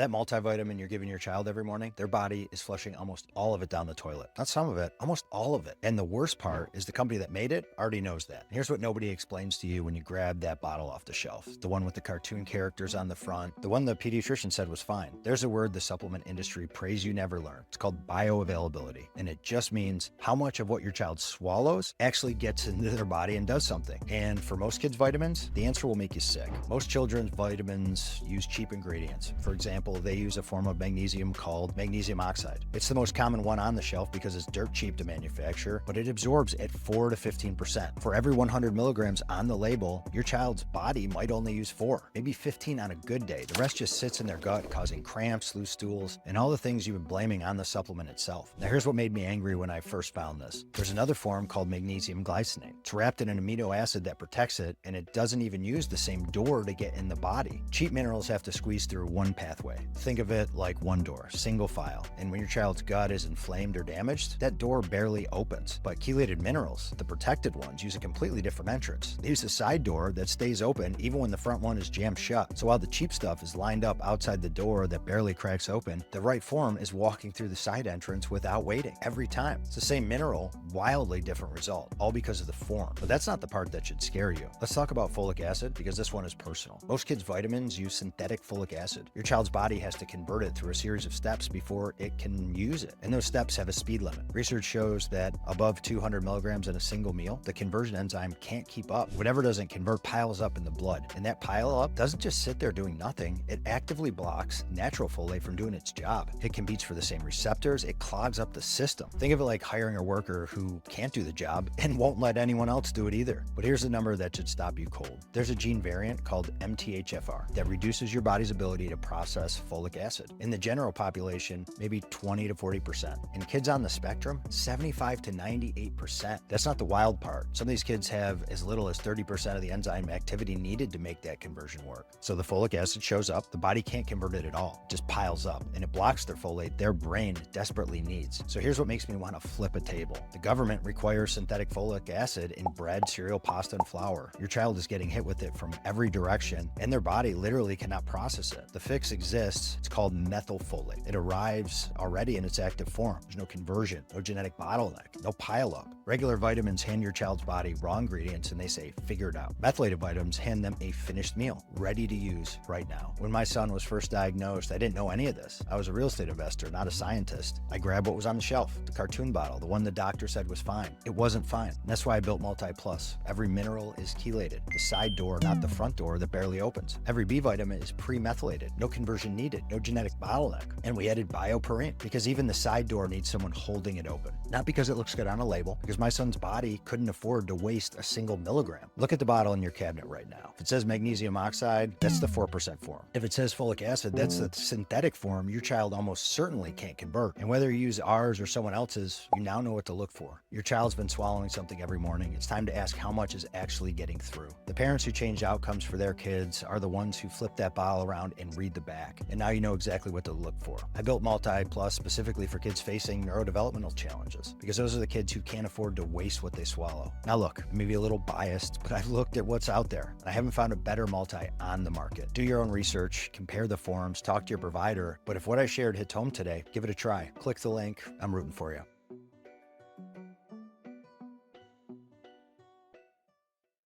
That multivitamin you're giving your child every morning, their body is flushing almost all of it down the toilet. Not some of it, almost all of it. And the worst part is the company that made it already knows that. Here's what nobody explains to you when you grab that bottle off the shelf. The one with the cartoon characters on the front, the one the pediatrician said was fine. There's a word the supplement industry prays you never learn. It's called bioavailability. And it just means how much of what your child swallows actually gets into their body and does something. And for most kids' vitamins, the answer will make you sick. Most children's vitamins use cheap ingredients. For example, they use a form of magnesium called magnesium oxide. It's the most common one on the shelf because it's dirt cheap to manufacture, but it absorbs at 4 to 15%. For every 100 milligrams on the label, your child's body might only use 4, maybe 15 on a good day. The rest just sits in their gut, causing cramps, loose stools, and all the things you've been blaming on the supplement itself. Now here's what made me angry when I first found this. There's another form called magnesium glycinate. It's wrapped in an amino acid that protects it, and it doesn't even use the same door to get in the body. Cheap minerals have to squeeze through one pathway. Think of it like one door, single file. And when your child's gut is inflamed or damaged, that door barely opens. But chelated minerals, the protected ones, use a completely different entrance. They use a side door that stays open even when the front one is jammed shut. So while the cheap stuff is lined up outside the door that barely cracks open, the right form is walking through the side entrance without waiting every time. It's the same mineral, wildly different result, all because of the form. But that's not the part that should scare you. Let's talk about folic acid because this one is personal. Most kids' vitamins use synthetic folic acid. Your child's body has to convert it through a series of steps before it can use it. And those steps have a speed limit. Research shows that above 200 milligrams in a single meal, the conversion enzyme can't keep up. Whatever doesn't convert piles up in the blood. And that pile up doesn't just sit there doing nothing. It actively blocks natural folate from doing its job. It competes for the same receptors. It clogs up the system. Think of it like hiring a worker who can't do the job and won't let anyone else do it either. But here's the number that should stop you cold. There's a gene variant called MTHFR that reduces your body's ability to process folic acid. In the general population, maybe 20 to 40%. In kids on the spectrum, 75 to 98%. That's not the wild part. Some of these kids have as little as 30% of the enzyme activity needed to make that conversion work. So the folic acid shows up, the body can't convert it at all. It just piles up and it blocks their folate their brain desperately needs. So here's what makes me want to flip a table. The government requires synthetic folic acid in bread, cereal, pasta, and flour. Your child is getting hit with it from every direction and their body literally cannot process it. The fix exists. It's called methylfolate. It arrives already in its active form. There's no conversion, no genetic bottleneck, no pileup. Regular vitamins hand your child's body raw ingredients and they say, figure it out. Methylated vitamins hand them a finished meal, ready to use right now. When my son was first diagnosed, I didn't know any of this. I was a real estate investor, not a scientist. I grabbed what was on the shelf, the cartoon bottle, the one the doctor said was fine. It wasn't fine. And that's why I built Multi Plus. Every mineral is chelated. The side door, not the front door that barely opens. Every B vitamin is pre-methylated. No conversion needed, no genetic bottleneck. And we added bioperine because even the side door needs someone holding it open. Not because it looks good on a label, because my son's body couldn't afford to waste a single milligram. Look at the bottle in your cabinet right now. If it says magnesium oxide, that's the 4% form. If it says folic acid, that's the synthetic form your child almost certainly can't convert. And whether you use ours or someone else's, you now know what to look for. Your child's been swallowing something every morning. It's time to ask how much is actually getting through. The parents who change outcomes for their kids are the ones who flip that bottle around and read the back. And now you know exactly what to look for. I built Multi Plus specifically for kids facing neurodevelopmental challenges because those are the kids who can't afford to waste what they swallow. Now look, I may be a little biased, but I've looked at what's out there and I haven't found a better multi on the market. Do your own research, compare the forms, talk to your provider, but if what I shared hits home today, give it a try. Click the link. I'm rooting for you.